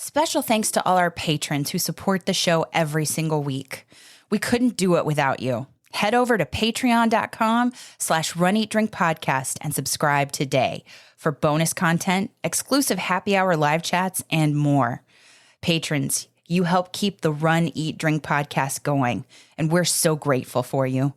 Special thanks to all our patrons who support the show every single week. We couldn't do it without you. Head over to patreon.com/runeatdrinkpodcast and subscribe today for bonus content, exclusive happy hour live chats, and more. Patrons, you help keep the Run, Eat, Drink podcast going, and we're so grateful for you.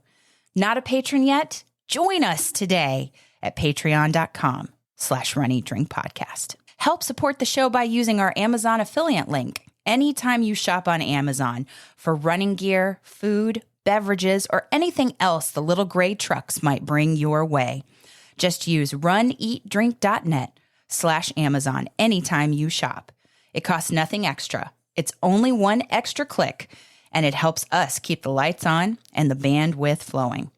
Not a patron yet? Join us today at patreon.com/runeatdrinkpodcast. Help support the show by using our Amazon affiliate link anytime you shop on Amazon for running gear, food, beverages, or anything else the little gray trucks might bring your way. Just use runeatdrink.net/Amazon anytime you shop. It costs nothing extra. It's only one extra click, and it helps us keep the lights on and the bandwidth flowing.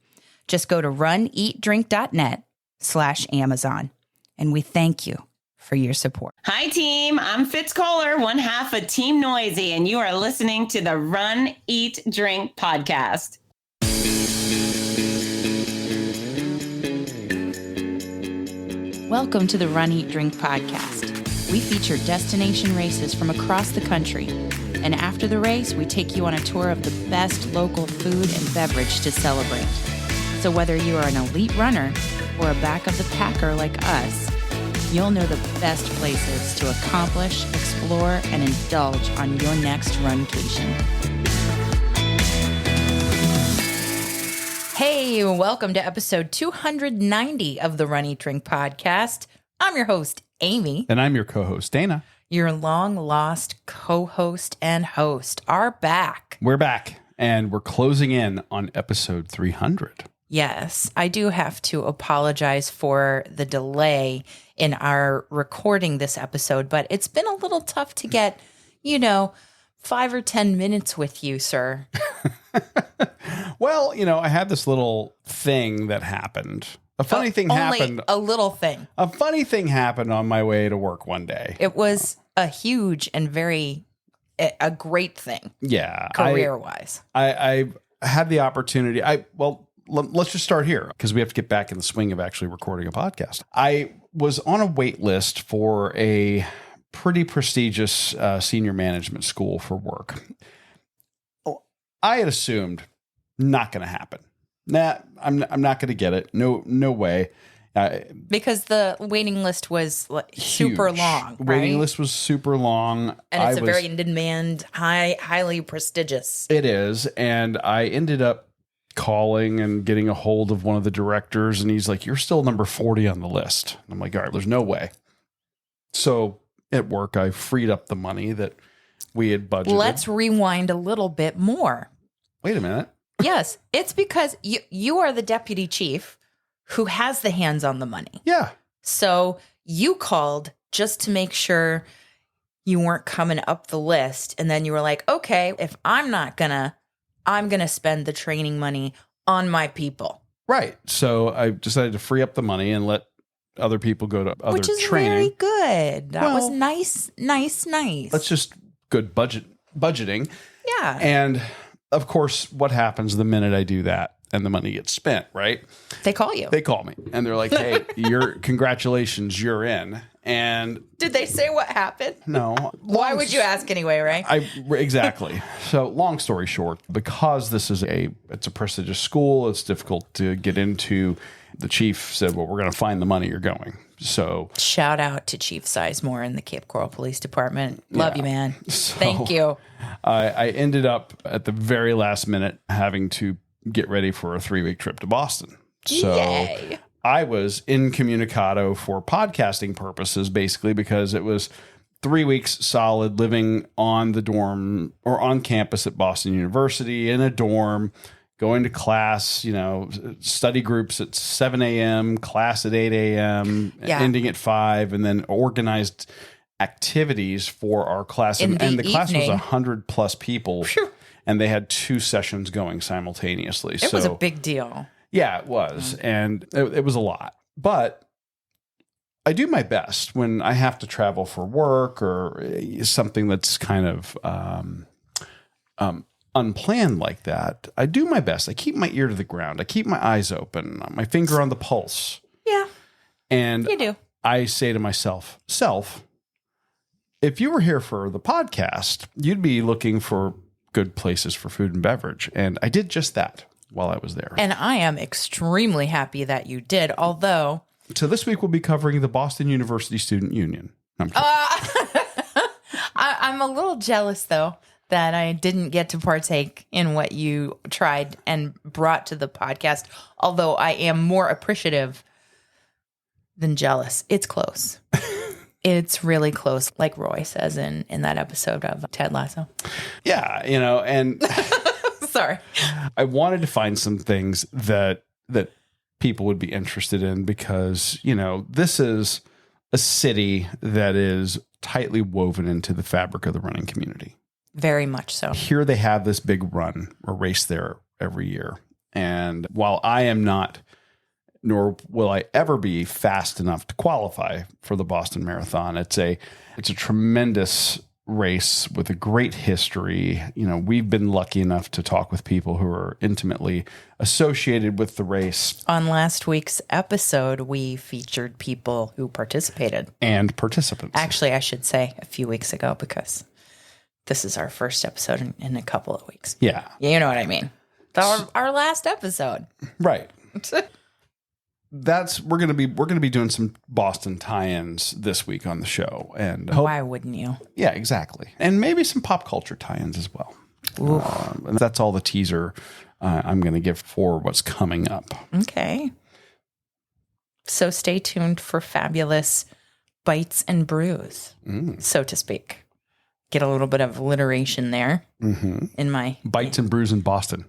Just go to runeatdrink.net/Amazon, and we thank you for your support. Hi, team. I'm Fitz Kohler, one half of Team Noisy, and you are listening to the Run, Eat, Drink podcast. Welcome to the Run, Eat, Drink podcast. We feature destination races from across the country, and after the race, we take you on a tour of the best local food and beverage to celebrate. So whether you are an elite runner or a back of the packer like us, you'll know the best places to accomplish, explore, and indulge on your next runcation. Hey, welcome to episode 290 of the Run, Eat, Drink podcast. I'm your host, Amy. And I'm your co-host, Dana. Your long-lost co-host and host are back. We're back, and we're closing in on episode 300. Yes, I do have to apologize for the delay in our recording this episode, but it's been a little tough to get, 5 or 10 minutes with you, sir. Well, I had this little thing that happened. A funny thing happened. A little thing. A funny thing happened on my way to work one day. It was a huge and a great thing. Yeah. Career-wise. I had the opportunity. Let's just start here because we have to get back in the swing of actually recording a podcast. I was on a wait list for a pretty prestigious senior management school for work. I had assumed not going to happen. Nah, I'm not going to get it. No way. Because the waiting list was super long, right? Waiting list was super long. And it's very in demand, highly prestigious. It is. And I ended up calling and getting a hold of one of the directors, and he's like, "You're still number 40 on the list." And I'm like, all right, there's no way. So at work, I freed up the money that we had budgeted. Let's rewind a little bit more. Wait a minute. Yes, it's because you are the deputy chief who has the hands on the money. Yeah. So you called just to make sure you weren't coming up the list. And then you were like, okay, if I'm not I'm going to spend the training money on my people. Right. So I decided to free up the money and let other people go to other training. Which is very good. That was nice. That's just good budgeting. Yeah. And of course, what happens the minute I do that and the money gets spent, right? They call you. They call me and they're like, "Hey, congratulations, you're in." And did they say what happened? No. Why would you ask anyway, right? Exactly. So long story short, because this is it's a prestigious school, it's difficult to get into. The chief said, "Well, we're going to find the money, you're going." So shout out to Chief Sizemore in the Cape Coral Police Department. Love you, man. So thank you. I ended up at the very last minute having to get ready for a 3-week trip to Boston. So yay. I was incommunicado for podcasting purposes, basically, because it was 3 weeks solid living on the dorm or on campus at Boston University in a dorm, going to class, study groups at 7 a.m., class at 8 a.m., ending at 5, and then organized activities for our class. And the class was 100 plus people. Phew. And they had 2 sessions going simultaneously. It was a big deal. Yeah, it was. And it was a lot. But I do my best when I have to travel for work or something that's kind of unplanned like that. I do my best. I keep my ear to the ground. I keep my eyes open, my finger on the pulse. Yeah. And you do. I say to myself, if you were here for the podcast, you'd be looking for good places for food and beverage. And I did just that while I was there. And I am extremely happy that you did, although... So this week we'll be covering the Boston University Student Union. I'm kidding. I'm a little jealous, though, that I didn't get to partake in what you tried and brought to the podcast, although I am more appreciative than jealous. It's close. It's really close, like Roy says in that episode of Ted Lasso. Yeah, and Sorry. I wanted to find some things that people would be interested in because, this is a city that is tightly woven into the fabric of the running community. Very much so. Here they have this big run or race there every year. And while I am not, nor will I ever be fast enough to qualify for the Boston Marathon, it's a tremendous race with a great history. We've been lucky enough to talk with people who are intimately associated with the race. On last week's episode, we featured people who participated. And participants. Actually, I should say a few weeks ago because this is our first episode in a couple of weeks. Yeah. You know what I mean? Our last episode. Right. We're gonna be doing some Boston tie-ins this week on the show, and why wouldn't you? Yeah, exactly, and maybe some pop culture tie-ins as well. And that's all the teaser I'm going to give for what's coming up. Okay, so stay tuned for fabulous bites and brews, so to speak. Get a little bit of alliteration there in my bites and brews in Boston.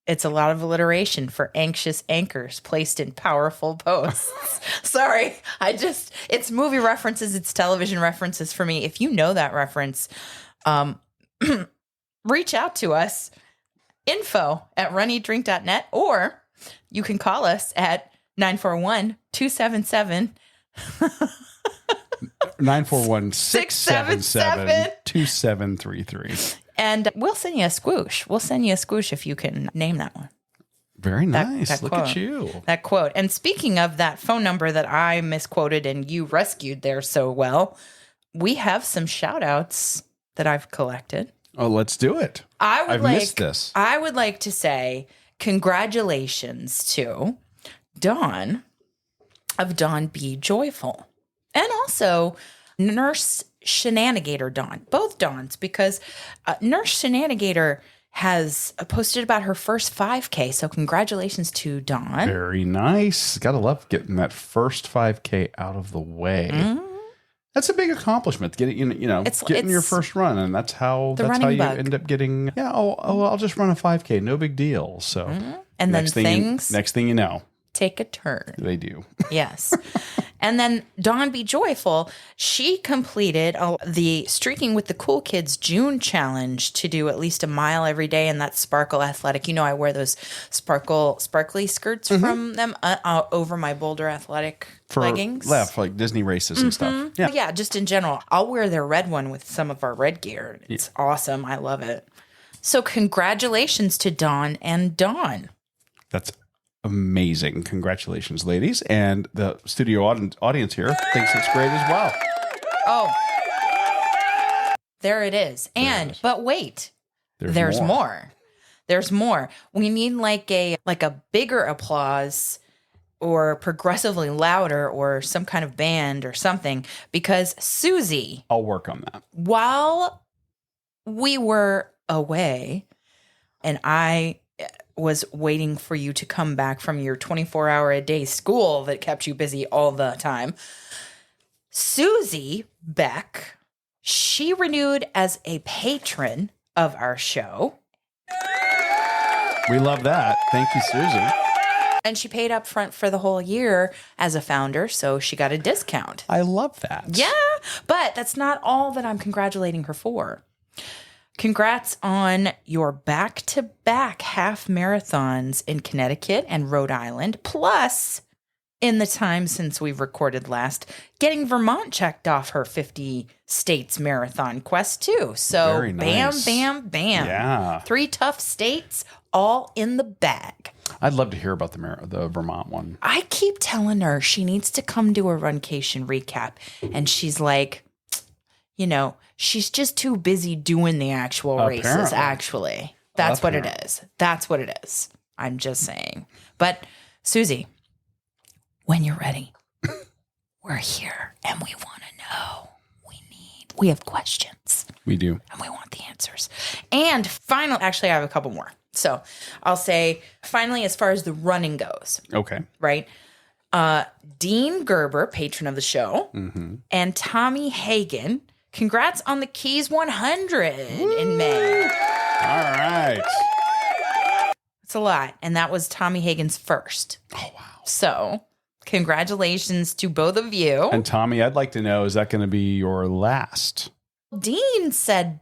It's a lot of alliteration for anxious anchors placed in powerful posts. Sorry, it's movie references, it's television references for me. If you know that reference, reach out to us, info@runeatdrink.net, or you can call us at 941-277 941-677-2733. And we'll send you a squoosh. We'll send you a squoosh if you can name that one. Very nice. That Look quote. at you. That quote. And speaking of that phone number that I misquoted and you rescued there so well, we have some shout outs that I've collected. Oh, let's do it. I've missed this. I would like to say congratulations to Dawn of Dawn Be Joyful. And also Nurse Shenanigator Dawn, both Dawns, because Nurse Shenanigator has posted about her first 5K. So congratulations to Dawn. Very nice. Gotta love getting that first 5K out of the way. That's a big accomplishment. Getting getting your first run, and that's how you end up getting. Yeah. I'll just run a 5K. No big deal. So and then next thing you know, take a turn. They do. Yes. And then Dawn Be Joyful, she completed the Streaking with the Cool Kids June challenge to do at least a mile every day in that Sparkle Athletic. I wear those sparkly skirts from them over my Boulder Athletic leggings. For like Disney races and stuff. Yeah. Yeah, just in general. I'll wear their red one with some of our red gear. It's awesome. I love it. So congratulations to Dawn and Dawn. That's amazing. Congratulations, ladies. And the studio audience here thinks it's great as well. Oh, there it is. But wait, there's more. There's more. We need like a bigger applause or progressively louder or some kind of band or something, because Susie. I'll work on that. While we were away and I was waiting for you to come back from your 24-hour-a-day school that kept you busy all the time, Susie Beck, she renewed as a patron of our show. We love that. Thank you, Susie. And she paid up front for the whole year as a founder, so she got a discount. I love that. Yeah, but that's not all that I'm congratulating her for. Congrats on your back-to-back half marathons in Connecticut and Rhode Island, plus, in the time since we've recorded last, getting Vermont checked off her 50 states marathon quest, too. So, very nice. Bam. Yeah. 3 tough states, all in the bag. I'd love to hear about the Vermont one. I keep telling her she needs to come do a Runcation recap, and she's like, she's just too busy doing the actual races, Apparently. actually. That's what it is. That's what it is. I'm just saying. But, Susie, when you're ready, we're here and we want to know. We have questions. We do. And we want the answers. And finally, actually, I have a couple more. So I'll say, finally, as far as the running goes, Okay. right? Dean Gerber, patron of the show, and Tommy Hagen, congrats on the Keys 100 in May. All right. It's a lot. And that was Tommy Hagen's first. Oh, wow. So congratulations to both of you. And Tommy, I'd like to know, is that going to be your last? Dean said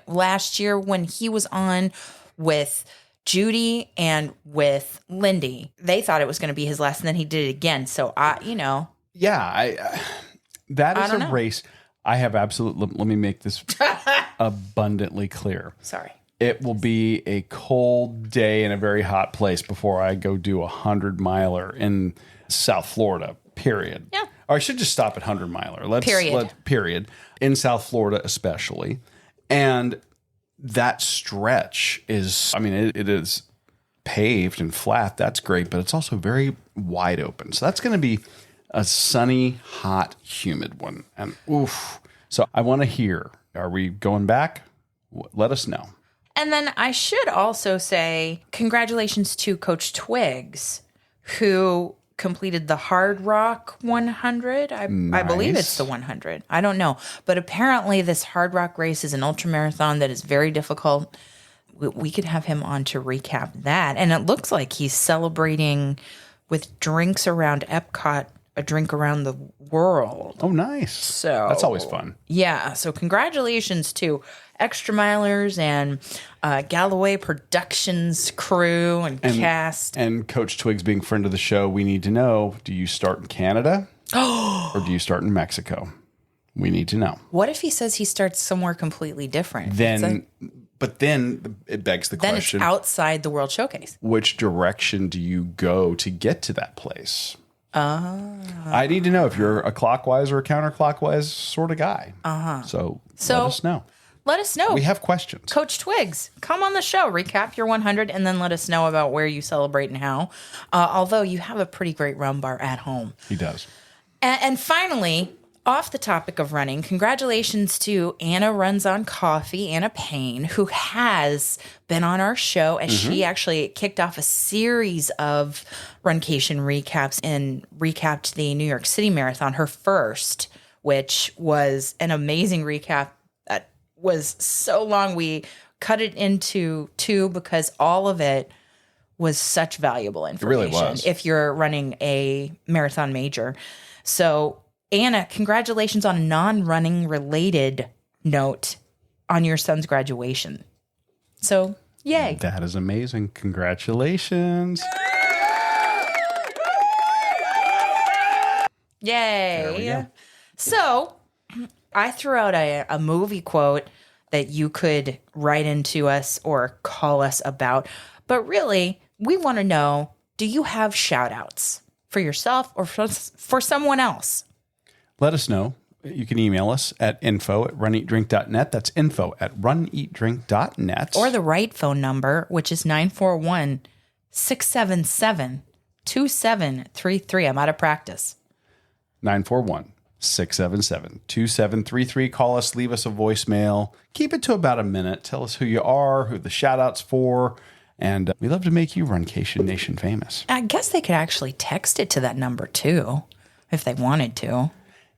last year when he was on with Judy and with Lindy, they thought it was going to be his last, and then he did it again. So Yeah, that is a race. I have absolutely. Let me make this abundantly clear. Sorry. It will be a cold day in a very hot place before I go do 100-miler in South Florida. Period. Yeah. Or I should just stop at 100-miler. Period. In South Florida, especially, and that stretch is. I mean, it is paved and flat. That's great, but it's also very wide open. So that's going to be a sunny, hot, humid one. And oof. So I want to hear. Are we going back? Let us know. And then I should also say congratulations to Coach Twiggs, who completed the Hard Rock 100. I believe it's the 100. I don't know. But apparently this Hard Rock race is an ultramarathon that is very difficult. We could have him on to recap that. And it looks like he's celebrating with drinks around Epcot, a drink around the world. Oh, nice. So that's always fun. Yeah. So congratulations to Extra Milers and Galloway Productions crew and cast. And Coach Twiggs being friend of the show, we need to know, do you start in Canada or do you start in Mexico? We need to know. What if he says he starts somewhere completely different? But then it begs the question. Then it's outside the World Showcase. Which direction do you go to get to that place? I need to know if you're a clockwise or a counterclockwise sort of guy. So let us know. Let us know. We have questions. Coach Twiggs, come on the show, recap your 100, and then let us know about where you celebrate and how. Although you have a pretty great rum bar at home. He does. And finally, off the topic of running, congratulations to Anna Runs on Coffee, Anna Payne, who has been on our show, and she actually kicked off a series of Runcation recaps and recapped the New York City Marathon, her first, which was an amazing recap. Was so long we cut it into two because all of it was such valuable information. It really was. If you're running a marathon major. So Anna, congratulations on a non-running related note on your son's graduation. So yay. That is amazing. Congratulations. Yay. There we go. So I threw out a movie quote that you could write into us or call us about. But really, we want to know, do you have shout outs for yourself or for someone else? Let us know. You can email us at info@runeatdrink.net. That's info@runeatdrink.net. Or the right phone number, which is 941-677-2733. I'm out of practice. 941-677-2733. Call us, leave us a voicemail. Keep it to about a minute. Tell us who you are, who the shout-out's for, and we love to make you Runcation Nation famous. I guess they could actually text it to that number, too, if they wanted to.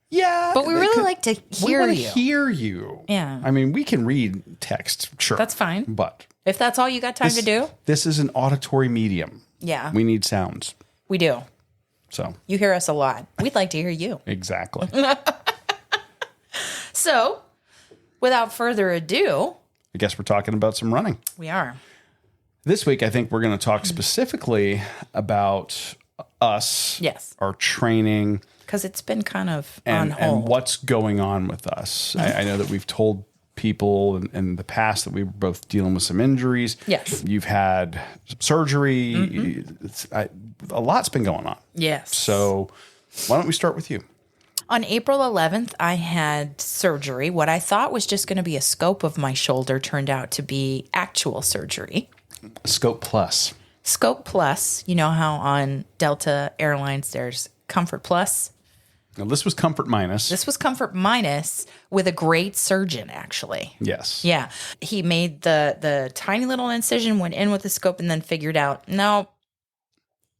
Yeah. But we really like to hear you. We want to hear you. Yeah. I mean, we can read text, sure. That's fine. But if that's all you got time to do. This is an auditory medium. Yeah. We need sounds. We do. So you hear us a lot. We'd like to hear you. Exactly. So, without further ado, I guess we're talking about some running. We are. This week, I think we're going to talk specifically about us. Yes. Our training. Because it's been kind of on hold. And what's going on with us. I know that we've told people in the past that we were both dealing with some injuries. Yes. You've had surgery. A lot's been going on. Yes. So why don't we start with you? On April 11th, I had surgery. What I thought was just going to be a scope of my shoulder turned out to be actual surgery. Scope Plus. Scope Plus, you know how on Delta Airlines there's Comfort Plus? Now, this was Comfort Minus. This was Comfort Minus with a great surgeon, actually. Yes. Yeah. He made the tiny little incision, went in with the scope, and then figured out, no,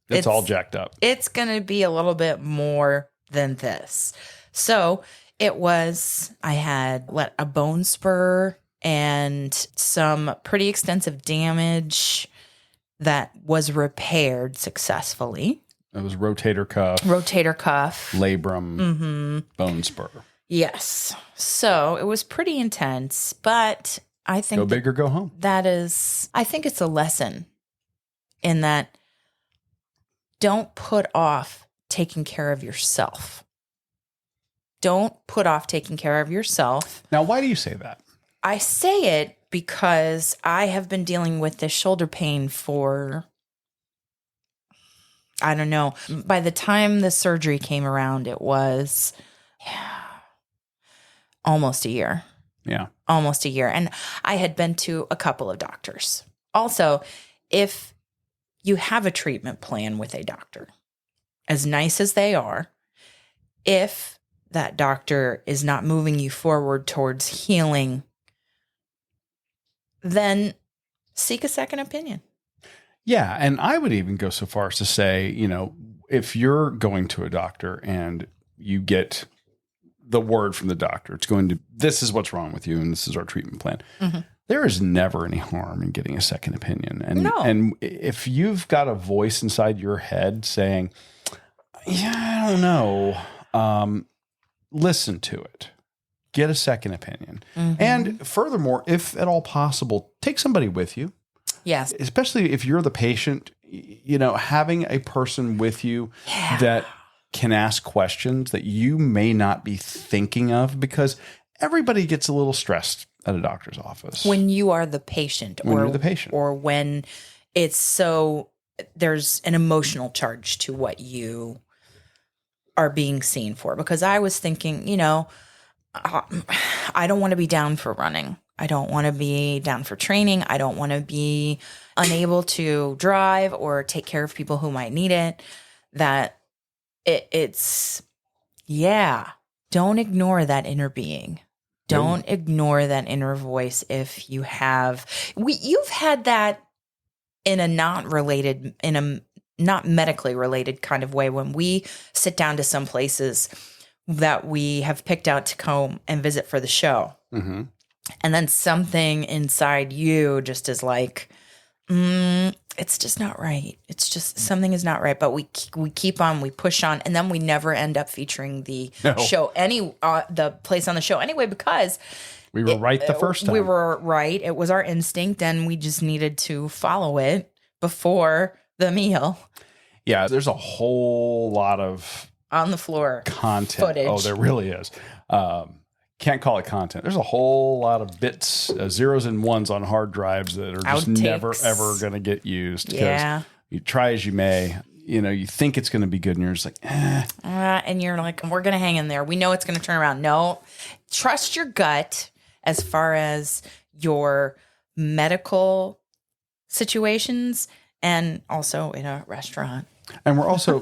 It's all jacked up. it's going to be a little bit more than this. So I had a bone spur and some pretty extensive damage that was repaired successfully. It was rotator cuff, labrum, bone spur. Yes. So it was pretty intense, but I think go big or go home. I think it's a lesson in that don't put off taking care of yourself. Don't put off taking care of yourself. Now, why do you say that? I say it because I have been dealing with this shoulder pain for, I don't know. By the time the surgery came around, it was almost a year. Yeah. Almost a year. And I had been to a couple of doctors. Also, if you have a treatment plan with a doctor, as nice as they are, if that doctor is not moving you forward towards healing, then seek a second opinion. Yeah. And I would even go so far as to say, if you're going to a doctor and you get the word from the doctor, this is what's wrong with you and this is our treatment plan. Mm-hmm. There is never any harm in getting a second opinion. And if you've got a voice inside your head saying, yeah, I don't know, listen to it. Get a second opinion. Mm-hmm. And furthermore, if at all possible, take somebody with you. Yes. Especially if you're the patient, having a person with you that can ask questions that you may not be thinking of, because everybody gets a little stressed at a doctor's office. When you are the patient. Or when there's an emotional charge to what you are being seen for. Because I was thinking, I don't want to be down for running. I don't want to be down for training. I don't want to be unable to drive or take care of people who might need it. Don't ignore that inner being. Don't ignore that inner voice. If you've had that in a not medically related kind of way, when we sit down to some places that we have picked out to come and visit for the show. Mm-hmm. And then something inside you just is like, it's just not right. It's just something is not right. But we keep on, we push on, and then we never end up featuring the show, the place on the show anyway, because we were right the first time. We were right. It was our instinct, and we just needed to follow it before the meal. Yeah, there's a whole lot of on the floor content. Footage. Oh, there really is. Can't call it content. There's a whole lot of bits, zeros and ones on hard drives that are just never, ever going to get used. Yeah. You try as you may, you think it's going to be good and you're just like, and you're like, we're going to hang in there. We know it's going to turn around. No, trust your gut as far as your medical situations and also in a restaurant. And we're also,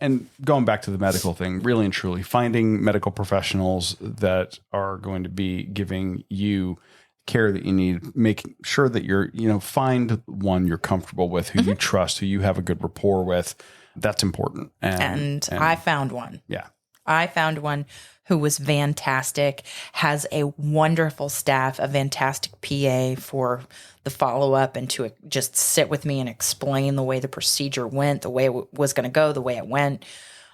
and going back to the medical thing, really and truly finding medical professionals that are going to be giving you care that you need, making sure that you're, find one you're comfortable with, who you trust, who you have a good rapport with. That's important. And I found one. Yeah. I found one who was fantastic, has a wonderful staff, a fantastic PA for the follow-up and to just sit with me and explain the way the procedure went, the way it was going to go, the way it went.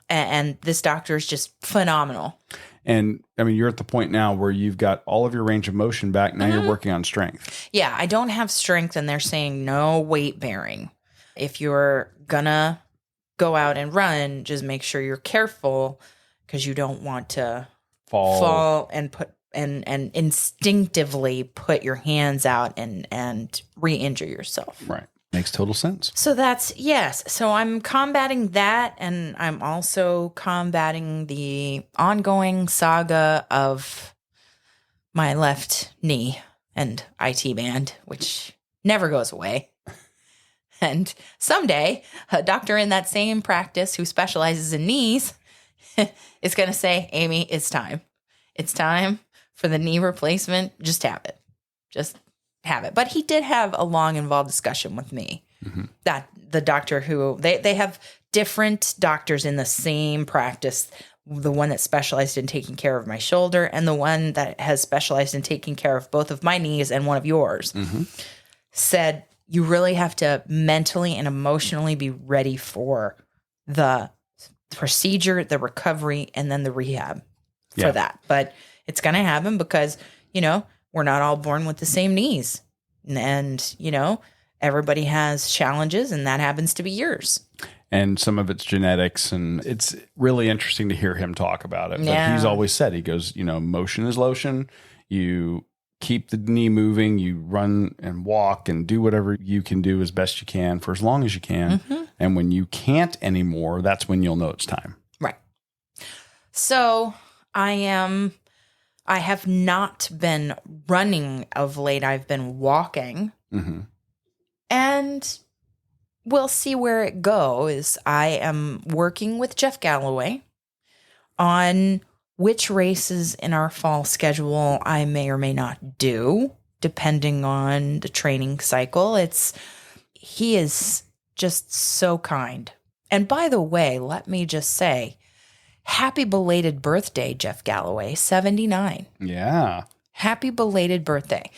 And this doctor is just phenomenal. And I mean, you're at the point now where you've got all of your range of motion back. Now you're working on strength. Yeah, I don't have strength, and they're saying no weight bearing. If you're going to go out and run, just make sure you're careful, because you don't want to fall and put and instinctively put your hands out and re-injure yourself. Right. Makes total sense. So yes. So I'm combating that, and I'm also combating the ongoing saga of my left knee and IT band, which never goes away. And someday, a doctor in that same practice who specializes in knees is going to say, Amy, it's time. It's time for the knee replacement. Just have it. Just have it. But he did have a long, involved discussion with me. That the doctor who, they have different doctors in the same practice. The one that specialized in taking care of my shoulder and the one that has specialized in taking care of both of my knees and one of yours, said, you really have to mentally and emotionally be ready for the procedure, the recovery, and then the rehab for that. But it's going to happen because, we're not all born with the same knees. And, everybody has challenges, and that happens to be yours. And some of it's genetics, and it's really interesting to hear him talk about it. But he's always said, he goes, motion is lotion. You keep the knee moving, you run and walk and do whatever you can do as best you can for as long as you can. And when you can't anymore, that's when you'll know it's time. Right. So I have not been running of late. I've been walking. And we'll see where it goes. I am working with Jeff Galloway on which races in our fall schedule I may or may not do, depending on the training cycle. He is just so kind. And by the way, let me just say, happy belated birthday, Jeff Galloway, 79. Yeah. Happy belated birthday.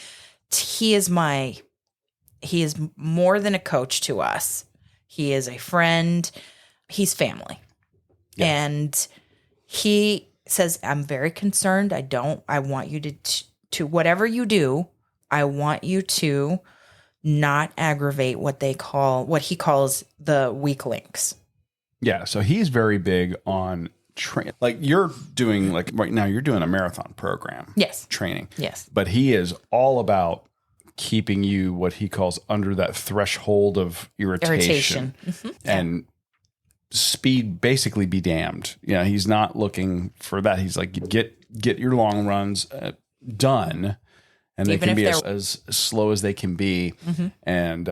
He is more than a coach to us. He is a friend. He's family. Yeah. And he says, I'm very concerned. I want you to whatever you do, I want you to not aggravate what he calls the weak links. Yeah. So he's very big on like you're doing, like right now you're doing a marathon program. Yes. Training. Yes. But he is all about keeping you what he calls under that threshold of irritation. And speed, basically be damned. He's not looking for that. He's like, get your long runs done, and they can be as slow as they can be. And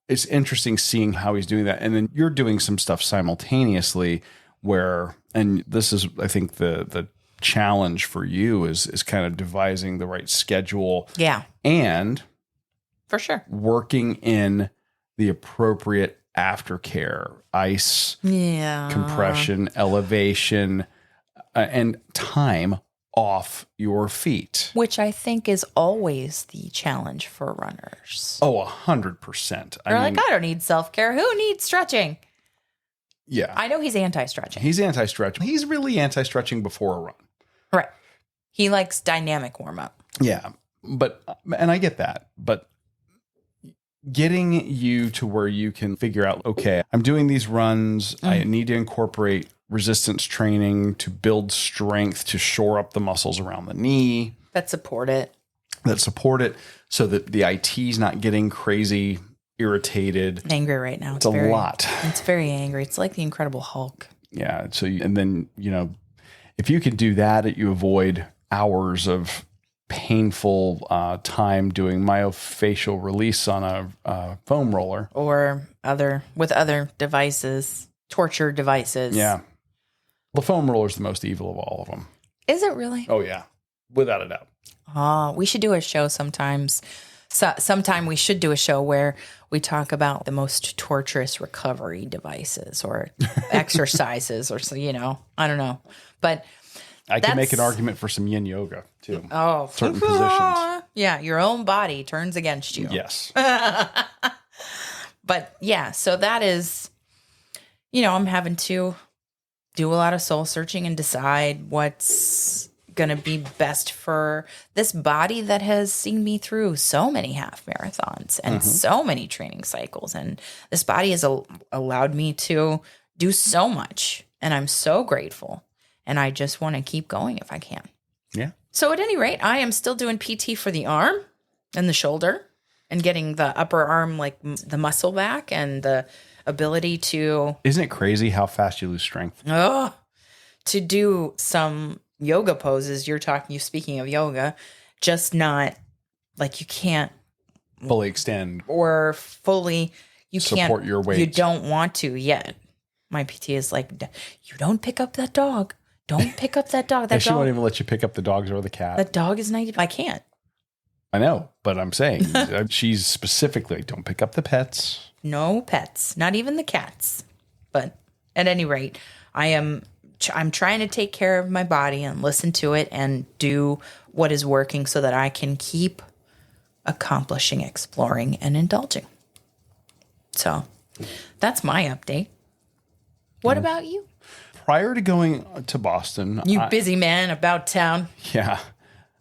it's interesting seeing how he's doing that. And then you're doing some stuff simultaneously where, and this is, I think, the challenge for you is kind of devising the right schedule. Yeah. And for sure, working in the appropriate aftercare, ice, compression, elevation, and time off your feet. Which I think is always the challenge for runners. Oh, 100%. I don't need self-care. Who needs stretching? Yeah. I know he's anti-stretching. He's anti-stretching. He's really anti-stretching before a run. Right. He likes dynamic warm-up. Yeah. And I get that. But getting you to where you can figure out, okay, I'm doing these runs. I need to incorporate resistance training to build strength, to shore up the muscles around the knee. That support it so that the IT's not getting crazy, irritated. Angry right now. It's a lot. It's very angry. It's like the Incredible Hulk. Yeah. So, and then, if you can do that, you avoid hours of painful time doing myofascial release on a foam roller or other devices, torture devices. Yeah. The foam roller is the most evil of all of them. Is it really? Oh yeah. Without a doubt. Oh, we should do a show sometimes. Sometime we should do a show where we talk about the most torturous recovery devices or exercises or so, I don't know. But I can make an argument for some yin yoga too. Oh, certain positions. Yeah, your own body turns against you. Yes. But yeah, so that is, I'm having to do a lot of soul searching and decide what's going to be best for this body that has seen me through so many half marathons and so many training cycles. And this body has allowed me to do so much. And I'm so grateful. And I just want to keep going if I can. Yeah. So at any rate, I am still doing PT for the arm and the shoulder and getting the upper arm, like the muscle back and the ability to. Isn't it crazy how fast you lose strength? To do some yoga poses. You speaking of yoga, just not like you can't Fully extend or fully, you can't support your weight. You don't want to yet. My PT is like, you don't pick up that dog. Don't pick up that dog. That and she dog, won't even let you pick up the dogs or the cat. that dog is 90. I can't. I know, but I'm saying she's specifically don't pick up the pets. No pets, not even the cats. But at any rate, I'm trying to take care of my body and listen to it and do what is working so that I can keep accomplishing, exploring, and indulging. So that's my update. What about you? Prior to going to Boston, You busy man about town. yeah,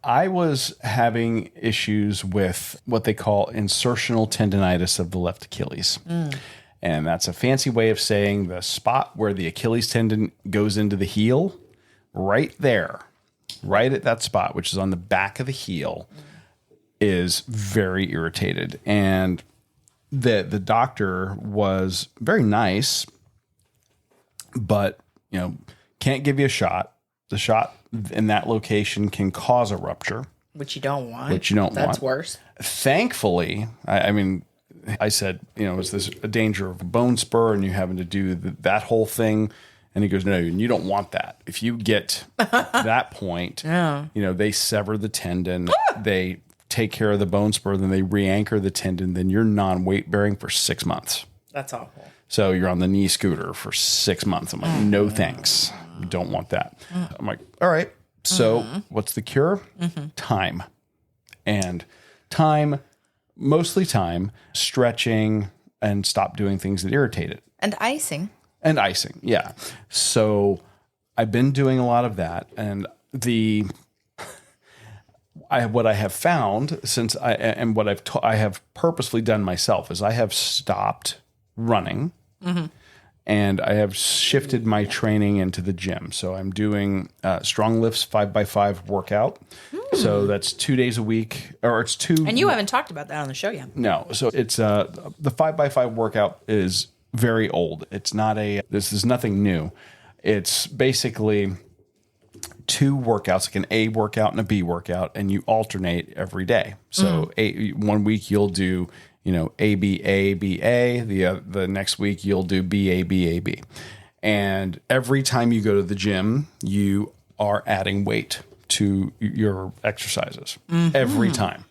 I was having issues with what they call insertional tendonitis of the left Achilles. And that's a fancy way of saying the spot where the Achilles tendon goes into the heel, right there, right at that spot, which is on the back of the heel, is very irritated. And the doctor was very nice, but, can't give you a shot. The shot in that location can cause a rupture. Which you don't want. That's worse. Thankfully, I said, is this a danger of a bone spur and you having to do that whole thing? And he goes, no, you don't want that. If you get that point, they sever the tendon, they take care of the bone spur, then they re-anchor the tendon, then you're non-weight bearing for 6 months. That's awful. So you're on the knee scooter for 6 months. I'm like, no thanks. Don't want that. I'm like, all right. So what's the cure? Time. And mostly time, stretching, and stop doing things that irritate it. And icing. Yeah. So I've been doing a lot of that. And what I have found since I have purposely done myself is I have stopped running. And I have shifted my training into the gym. So I'm doing strong lifts 5x5 workout. So that's 2 days a week, or it's 2. And you haven't talked about that on the show yet. No. So it's the 5x5 workout is very old. It's not this is nothing new. It's basically 2 workouts, like an A workout and a B workout, and you alternate every day. So 1 week you'll do A, B, A, B, A. The next week you'll do B, A, B, A, B. And every time you go to the gym, you are adding weight to your exercises. Every time.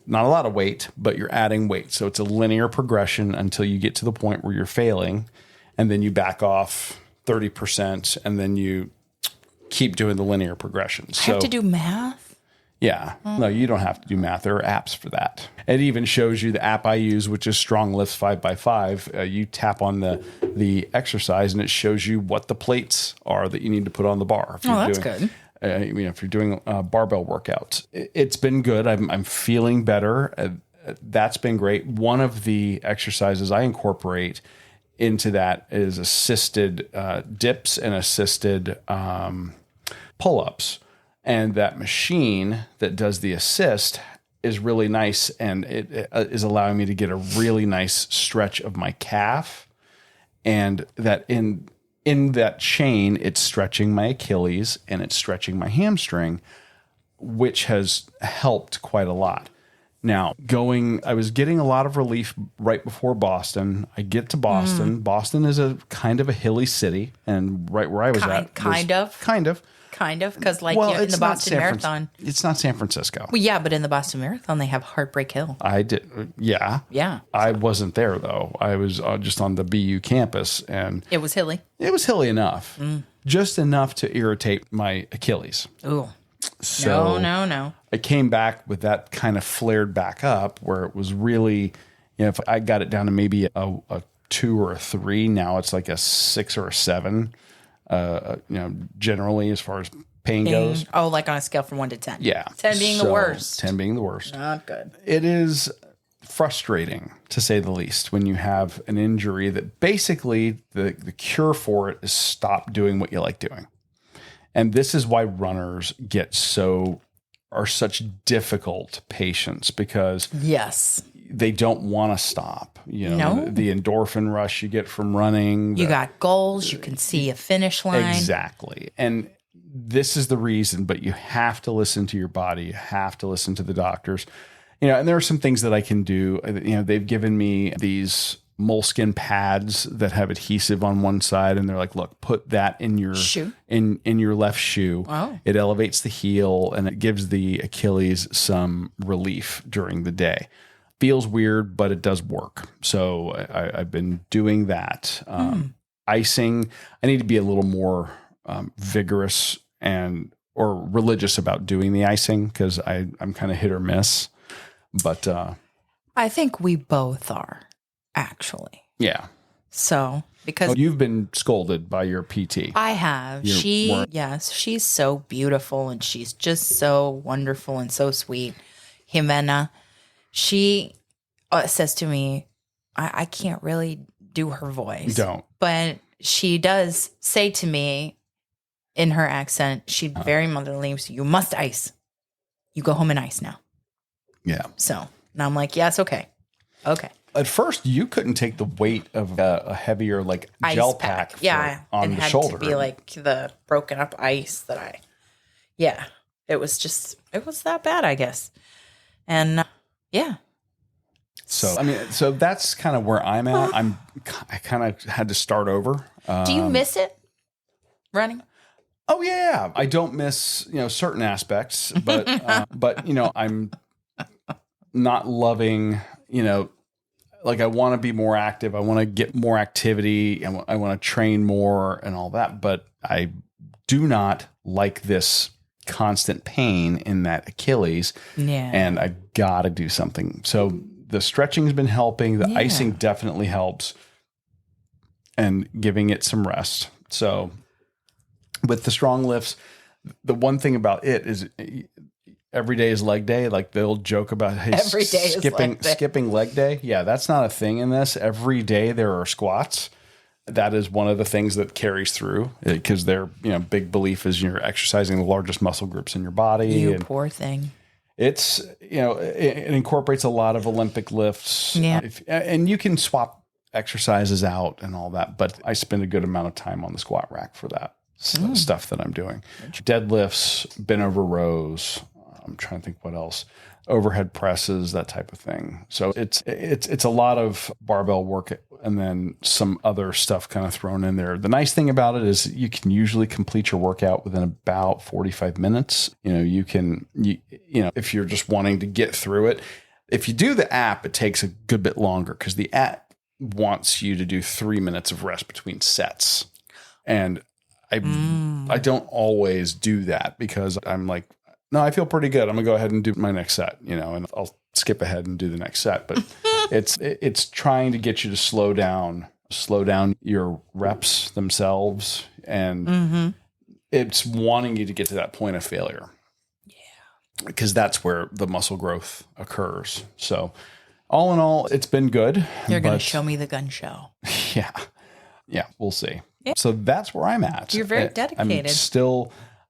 Not a lot of weight, but you're adding weight. So it's a linear progression until you get to the point where you're failing. And then you back off 30%, and then you keep doing the linear progression. I have to do math? Yeah. No, you don't have to do math. There are apps for that. It even shows you the app I use, which is Strong Lifts 5x5. You tap on the exercise and it shows you what the plates are that you need to put on the bar. That's good. If you're doing barbell workouts, it's been good. I'm feeling better. That's been great. One of the exercises I incorporate into that is assisted dips and assisted pull-ups. And that machine that does the assist is really nice, and it is allowing me to get a really nice stretch of my calf. And that in that chain, it's stretching my Achilles and it's stretching my hamstring, which has helped quite a lot. Now, I was getting a lot of relief right before Boston. I get to Boston. Boston is a kind of a hilly city, and right where I was Kind of, because in the Boston Marathon. It's not San Francisco. Well, yeah, but in the Boston Marathon, they have Heartbreak Hill. I did, yeah. Yeah. I wasn't there, though. I was just on the BU campus, and it was hilly. It was hilly enough. Just enough to irritate my Achilles. Ooh. So No. I came back with that kind of flared back up where it was really, if I got it down to maybe a 2 or a 3, now it's like a 6 or a 7, generally as far as pain goes. Oh, like on a scale from 1 to 10. Yeah. 10 being the worst. 10 being the worst. Not good. It is frustrating, to say the least, when you have an injury that basically the cure for it is stop doing what you like doing. And this is why runners are such difficult patients, because yes, they don't want to stop. You know, No. the endorphin rush you get from running. You got goals. You can see a finish line. Exactly. And this is the reason, but you have to listen to your body. You have to listen to the doctors. You know, and there are some things that I can do. You know, they've given me these moleskin pads that have adhesive on one side, and they're like, look, put that in your shoe, in your left shoe. Oh. It elevates the heel and it gives the Achilles some relief during the day. Feels weird, but it does work. So I've been doing that. Icing, I need to be a little more vigorous or religious about doing the icing, because I'm kind of hit or miss. But I think we both are, actually. yeah. So, because You've been scolded by your PT. I have. She's so beautiful, and she's just so wonderful and so sweet. Jimena, she says to me, I can't really do her voice. Don't. But she does say to me in her accent, she's very motherly, so you must ice. You go home and ice now. Yeah. So, and I'm like, yes, okay. Okay. At first, you couldn't take the weight of a heavier like Ice gel pack on the shoulder. It had to be like the broken up ice that it was that bad, I guess. And yeah. So, I mean, that's kind of where I'm at. I kind of had to start over. Do you miss it running? Oh yeah. I don't miss, certain aspects, but I'm not loving, like I want to be more active. I want to get more activity and I want to train more and all that. But I do not like this constant pain in that Achilles. Yeah. And I got to do something. So the stretching has been helping. The icing definitely helps, and giving it some rest. So with the strong lifts, the one thing about it is every day is leg day. Like the old joke about, hey, every day skipping leg day. Yeah, that's not a thing in this. Every day there are squats. That is one of the things that carries through, because their big belief is you're exercising the largest muscle groups in your body. You poor thing. It's it incorporates a lot of Olympic lifts. Yeah, and you can swap exercises out and all that. But I spend a good amount of time on the squat rack for that stuff that I'm doing. Deadlifts, bent over rows. I'm trying to think what else. Overhead presses, that type of thing. So it's a lot of barbell work and then some other stuff kind of thrown in there. The nice thing about it is you can usually complete your workout within about 45 minutes. You can if you're just wanting to get through it. If you do the app, it takes a good bit longer because the app wants you to do 3 minutes of rest between sets. And I don't always do that because I'm like, no, I feel pretty good. I'm gonna go ahead and do my next set, and I'll skip ahead and do the next set. But it's trying to get you to slow down your reps themselves, and it's wanting you to get to that point of failure. Yeah, because that's where the muscle growth occurs. So, all in all, it's been good. You're gonna show me the gun show. Yeah, we'll see. Yeah. So that's where I'm at. You're very dedicated.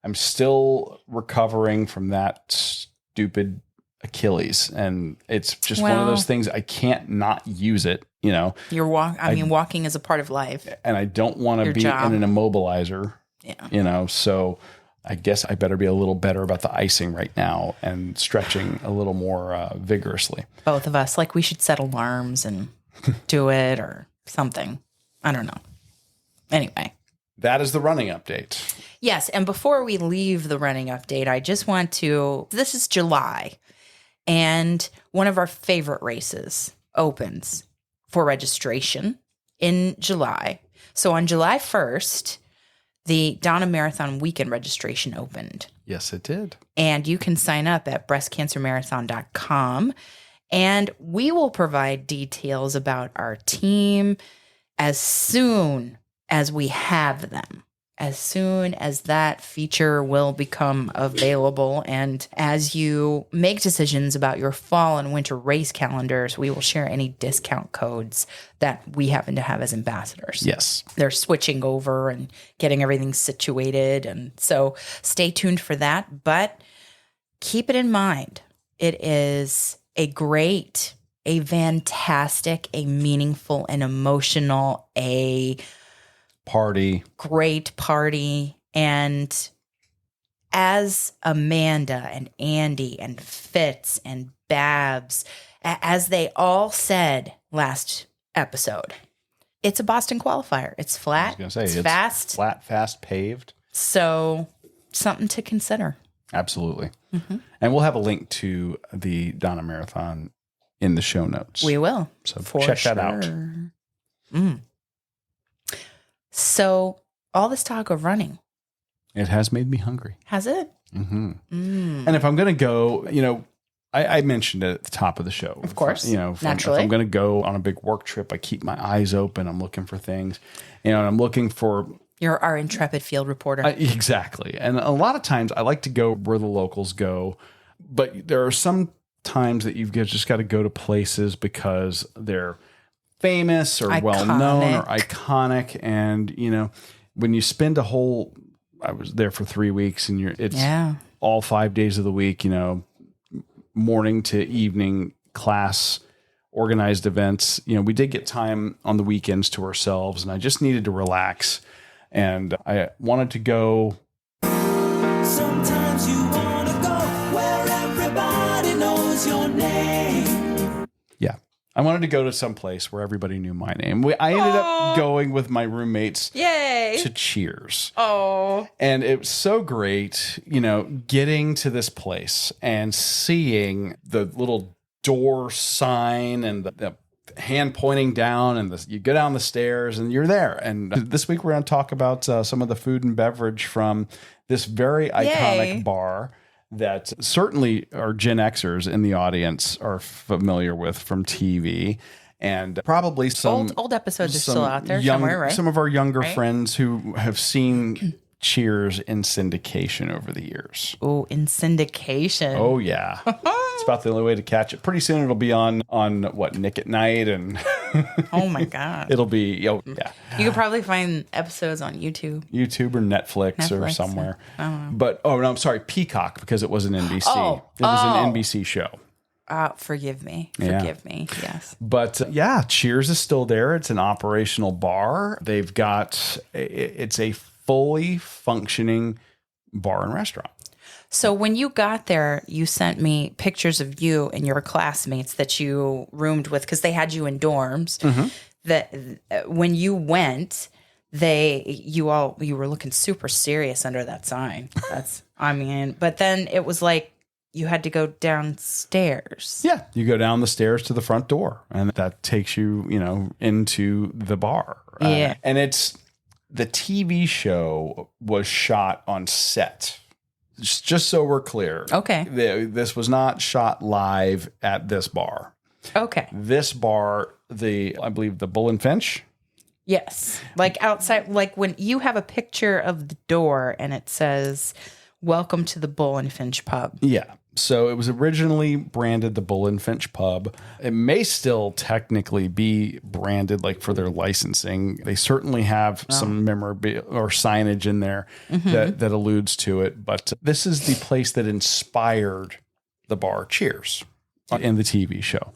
I'm still recovering from that stupid Achilles, and it's just one of those things. I can't not use it. You're walking is a part of life, and I don't want to be job. in an immobilizer. Yeah. So I guess I better be a little better about the icing right now and stretching a little more vigorously. Both of us, like we should set alarms and do it or something. I don't know. Anyway. That is the running update. Yes, and before we leave the running update, I just want to, this is July, and one of our favorite races opens for registration in July. So on July 1st, the DONNA Marathon Weekend registration opened. Yes, it did. And you can sign up at breastcancermarathon.com, and we will provide details about our team as soon as we have them, as soon as that feature will become available. And as you make decisions about your fall and winter race calendars, we will share any discount codes that we happen to have as ambassadors. Yes. They're switching over and getting everything situated. And so stay tuned for that. But keep it in mind, it is a great a fantastic, a meaningful, an emotional, a Party. great party. And as Amanda and Andy and Fitz and Babs, as they all said last episode, it's a Boston qualifier. It's flat. I was gonna say, it's fast. Flat, fast, paved. So something to consider. Absolutely. And we'll have a link to the Donna Marathon in the show notes. We will. So for check sure. that out. So all this talk of running, It has made me hungry. has it? And if I'm going to go, I mentioned it at the top of the show. Of course. If Naturally. I'm going to go on a big work trip, I keep my eyes open. I'm looking for things, and I'm looking for You're our intrepid field reporter. exactly. And a lot of times I like to go where the locals go, but there are some times that you've just got to go to places because they're famous or well known or iconic. And, when you spend I was there for 3 weeks and it's all 5 days of the week, morning to evening class, organized events. We did get time on the weekends to ourselves, and I just needed to relax. And I wanted to go. Sometimes you want to go where everybody knows your name. Yeah. I wanted to go to some place where everybody knew my name. I ended up going with my roommates Yay. to Cheers. Oh. And it was so great, getting to this place and seeing the little door sign and the hand pointing down, and you go down the stairs and you're there. And this week we're going to talk about some of the food and beverage from this very iconic bar that certainly our Gen Xers in the audience are familiar with from TV, and probably some Old episodes are some still out there young, somewhere, right? Some of our younger friends who have seen Cheers in syndication over the years. Oh, in syndication. Oh yeah. It's about the only way to catch it. Pretty soon it'll be on what, Nick at Night, and Oh my God. it'll be You could probably find episodes on YouTube. YouTube or Netflix or somewhere. But no, I'm sorry, Peacock, because it was an NBC. It was an NBC show. Forgive me. Yeah. Forgive me. Yes. But Cheers is still there. It's an operational bar. They've got it's a fully functioning bar and restaurant. So when you got there, you sent me pictures of you and your classmates that you roomed with, because they had you in dorms. That when you went, you were looking super serious under that sign. But then it was like you had to go downstairs. Yeah, you go down the stairs to the front door, and that takes you, into the bar. Yeah. And the TV show was shot on set. Just so we're clear. Okay. This was not shot live at this bar. Okay. This bar, I believe the Bull and Finch. Yes. Like outside, like when you have a picture of the door and it says, "Welcome to the Bull and Finch Pub." Yeah. So it was originally branded the Bull and Finch Pub. It may still technically be branded like for their licensing. They certainly have some memorabilia or signage in there that alludes to it. But this is the place that inspired the bar Cheers in the TV show.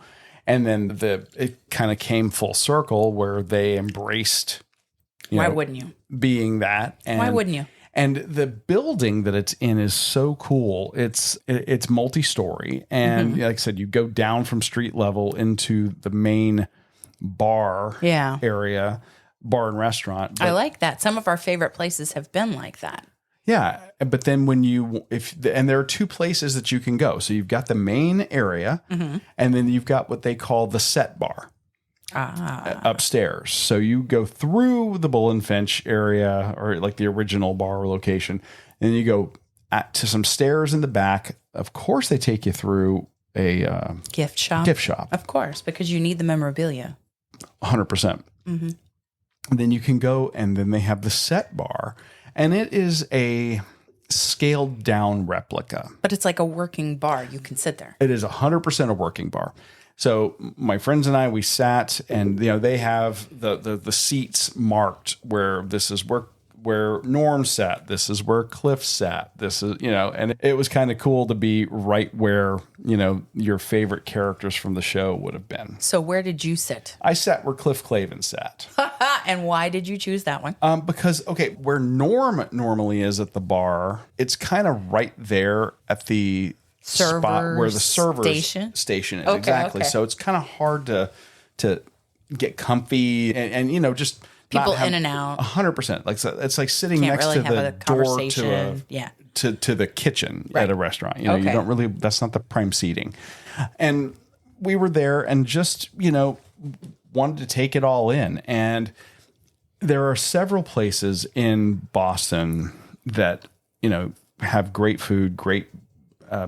And then it kind of came full circle where they embraced Why wouldn't you? being that. And Why wouldn't you? And the building that it's in is so cool. It's multi-story. And like I said, you go down from street level into the main bar area, bar and restaurant. I like that. Some of our favorite places have been like that. Yeah. But then and there are two places that you can go. So you've got the main area, and then you've got what they call the set bar. Upstairs. So you go through the Bull and Finch area, or like the original bar location, and you go to some stairs in the back. Of course, they take you through a Gift shop. Of course, because you need the memorabilia. 100%. And then you can go, and then they have the set bar, and it is a scaled down replica. But it's like a working bar. You can sit there. It is 100% a working bar. So my friends and I, we sat, and they have the seats marked where this is where Norm sat. This is where Cliff sat. This is, and it was kind of cool to be right where, your favorite characters from the show would have been. So where did you sit? I sat where Cliff Clavin sat. And why did you choose that one? Because, where Norm normally is at the bar, it's kind of right there at the spot where the server station is. Okay, exactly. okay. So it's kind of hard to get comfy and just people not have in and out. 100%. Like, so it's like sitting Can't next really to have the a door conversation. to the kitchen Right. at a restaurant. You Okay. don't really, that's not the prime seating. And we were there and just, wanted to take it all in. And there are several places in Boston that, have great food, great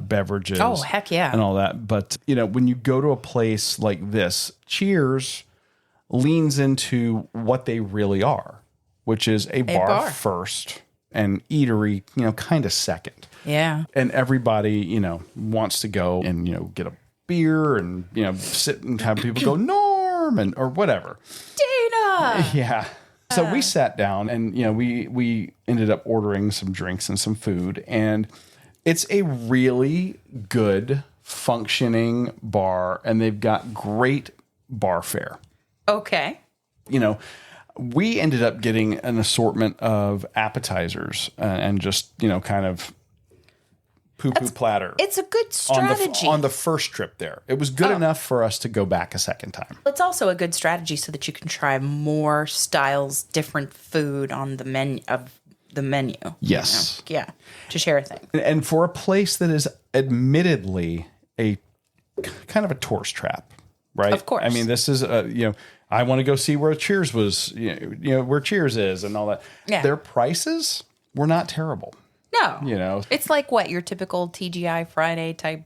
beverages. Oh, heck yeah. And all that. But, when you go to a place like this, Cheers leans into what they really are, which is a bar first and eatery, kind of second. Yeah. And everybody, wants to go and, get a beer and, sit and have people go, Norm, or whatever. Dana! Yeah. So we sat down and, we ended up ordering some drinks and some food. And it's a really good functioning bar. And they've got great bar fare. Okay. We ended up getting an assortment of appetizers and just, kind of poo-poo platter. It's a good strategy. On the first trip there. It was good enough for us to go back a second time. It's also a good strategy so that you can try more styles, different food on the menu. Yes. Yeah. To share a thing. And for a place that is admittedly a kind of a tourist trap, right? Of course. I mean, this is, I want to go see where Cheers was, where Cheers is and all that. Yeah. Their prices were not terrible. No. It's like what? Your typical TGI Friday type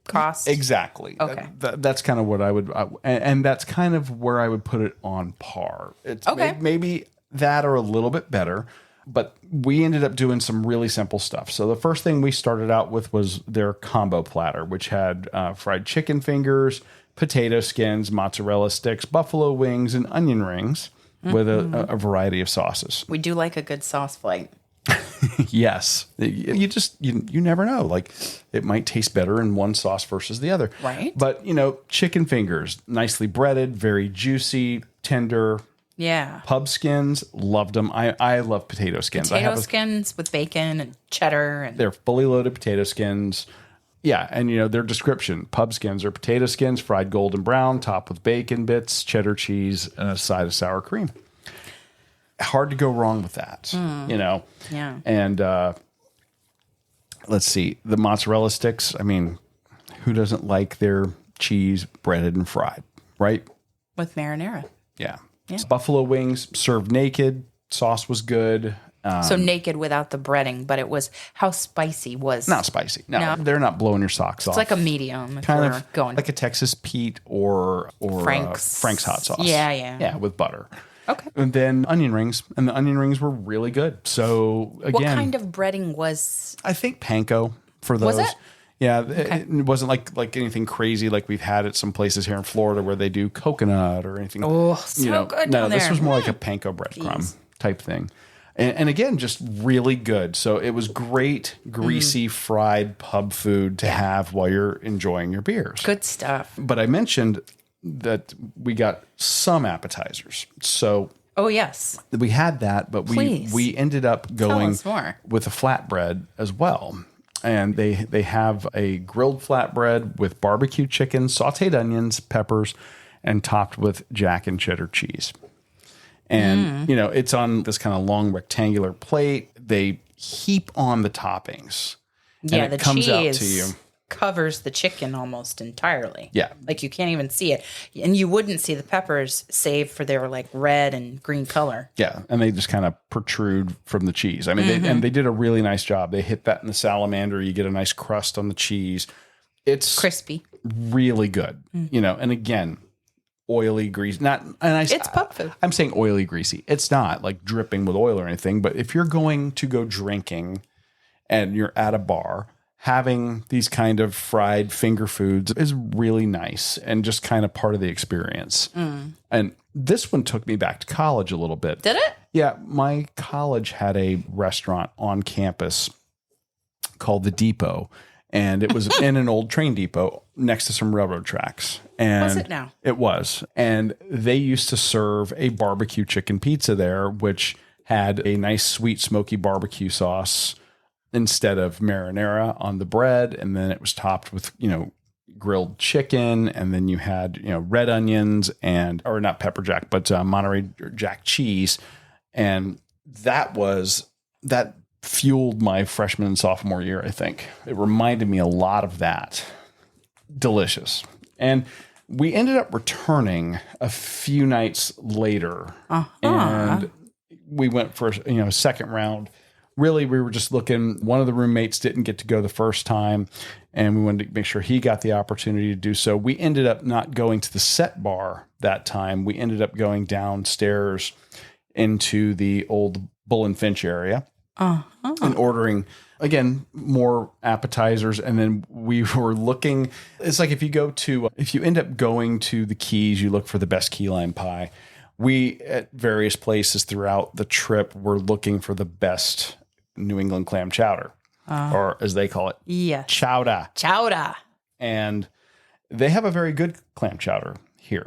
cost? Exactly. Okay. That's kind of what I would, and that's kind of where I would put it on par. It's Okay. maybe that or a little bit better, but we ended up doing some really simple stuff. So the first thing we started out with was their combo platter, which had fried chicken fingers, potato skins, mozzarella sticks, buffalo wings, and onion rings with a variety of sauces. We do like a good sauce flight. Yes. You never know. Like, it might taste better in one sauce versus the other. Right. But, chicken fingers, nicely breaded, very juicy, tender. Yeah. Pub skins, loved them. I love potato skins. Potato skins with bacon and cheddar. And They're fully loaded potato skins. Yeah, and their description, pub skins are potato skins, fried golden brown, topped with bacon bits, cheddar cheese, and a side of sour cream. Hard to go wrong with that, Yeah. And let's see, the mozzarella sticks. I mean, who doesn't like their cheese breaded and fried, right? With marinara. Yeah. Buffalo wings served naked. Sauce was good. So naked without the breading, but it was, how spicy was? Not spicy. No, they're not blowing your socks off. It's like a medium. If kind we're of going like a Texas Pete or Frank's hot sauce. Yeah, with butter. Okay. And then onion rings, and the onion rings were really good. So again, What kind of breading was? I think panko for those. Was it? Yeah, it wasn't like anything crazy like we've had at some places here in Florida where they do coconut or anything. Oh, so good No, down this there. was more like a panko breadcrumb type thing. And again, just really good. So it was great, greasy, fried pub food to have while you're enjoying your beers. Good stuff. But I mentioned that we got some appetizers. So Oh, yes. we had that, but we ended up going us more. with a flatbread as well. And they have a grilled flatbread with barbecue chicken, sauteed onions, peppers, and topped with jack and cheddar cheese. And, it's on this kind of long rectangular plate. They heap on the toppings. Yeah, and the it comes cheese out to you. covers the chicken almost entirely. Yeah. Like you can't even see it. And you wouldn't see the peppers save for their like red and green color. Yeah, and they just kind of protrude from the cheese. I mean, they did a really nice job. They hit that in the salamander. You get a nice crust on the cheese. It's Crispy. really good, And again, oily, greasy. It's pub food. I'm saying oily, greasy. It's not like dripping with oil or anything. But if you're going to go drinking and you're at a bar, having these kind of fried finger foods is really nice and just kind of part of the experience. And this one took me back to college a little bit. Did it? Yeah, my college had a restaurant on campus called The Depot, and it was in an old train depot next to some railroad tracks. And Was it now? It was. And they used to serve a barbecue chicken pizza there, which had a nice sweet smoky barbecue sauce instead of marinara on the bread. And then it was topped with, grilled chicken. And then you had, red onions or not pepper jack, but Monterey Jack cheese. And that fueled my freshman and sophomore year, I think. It reminded me a lot of that. Delicious. And we ended up returning a few nights later. And we went for a second round. Really, we were just looking. One of the roommates didn't get to go the first time, and we wanted to make sure he got the opportunity to do so. We ended up not going to the set bar that time. We ended up going downstairs into the old Bull and Finch area and ordering, again, more appetizers. And then we were looking. It's like if you end up going to the Keys, you look for the best key lime pie. We, at various places throughout the trip, were looking for the best New England clam chowder, or as they call it, chowder. Chowder. And they have a very good clam chowder here.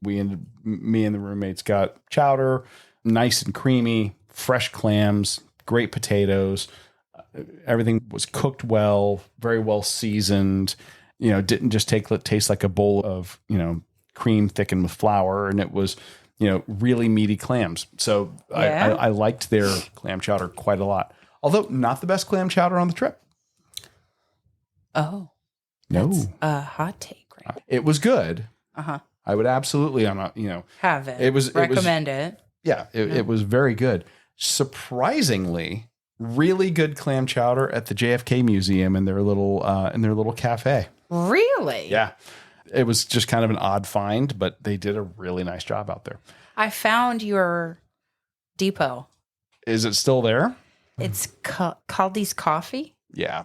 Me and the roommates got chowder, nice and creamy, fresh clams, great potatoes. Everything was cooked well, very well seasoned. Didn't just taste like a bowl of, cream thickened with flour. And it was, really meaty clams. So Yeah. I liked their clam chowder quite a lot. Although not the best clam chowder on the trip. Oh. No. That's a hot take, right? It was good. Uh-huh. I would absolutely, Have it. It was- Recommend it. Yeah, it was very good. Surprisingly, really good clam chowder at the JFK Museum in their little cafe. Really? Yeah. It was just kind of an odd find, but they did a really nice job out there. I found your depot. Is it still there? It's called These Coffee. Yeah.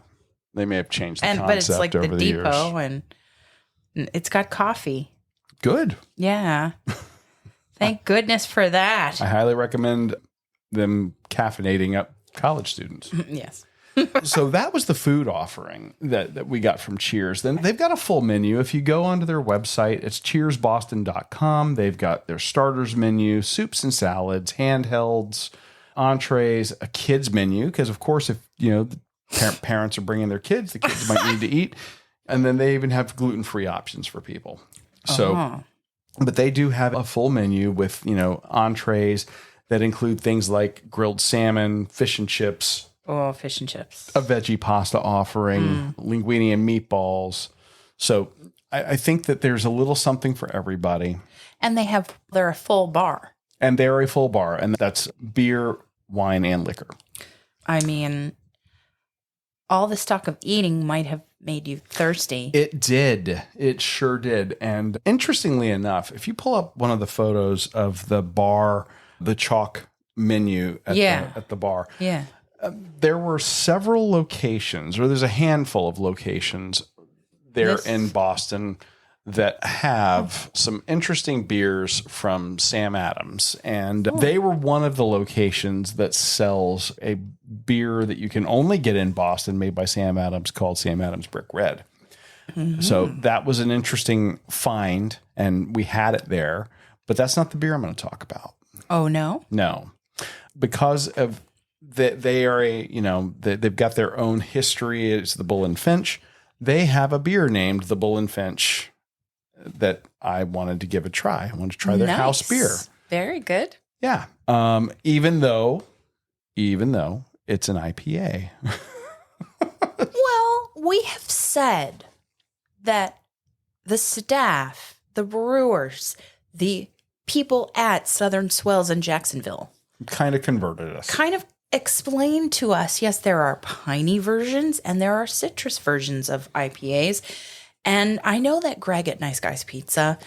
They may have changed the But it's concept like over the the depot years. and it's got coffee. Good. Yeah. Thank goodness for that. I highly recommend them caffeinating up college students. Yes. So that was the food offering that we got from Cheers. Then they've got a full menu. If you go onto their website, it's cheersboston.com. They've got their starters menu, soups and salads, handhelds, entrees, a kids menu. Because of course, if the parents are bringing their kids, the kids might need to eat. And then they even have gluten-free options for people. So, but they do have a full menu with, entrees that include things like grilled salmon, fish and chips, Oh, fish and chips. a veggie pasta offering, linguine and meatballs. So I think that there's a little something for everybody. And they're a full bar. And they're a full bar, and that's beer, wine, and liquor. I mean, all the talk of eating might have made you thirsty. It did. It sure did. And interestingly enough, if you pull up one of the photos of the bar, the chalk menu at the bar, Yeah. there were several locations, or there's a handful of locations there in Boston that have some interesting beers from Sam Adams. And they were one of the locations that sells a beer that you can only get in Boston made by Sam Adams called Sam Adams Brick Red. So that was an interesting find, and we had it there. But that's not the beer I'm going to talk about. Oh, no? No. Because of they are they've got their own history. It's the Bull and Finch. They have a beer named the Bull and Finch that I wanted to give a try. I wanted to try their house beer. Very good. Yeah. Even though it's an IPA. Well, we have said that the staff, the brewers, the people at Southern Swells in Jacksonville Kind of converted us. kind of explained to us, yes, there are piney versions and there are citrus versions of IPAs. And I know that Greg at Nice Guys Pizza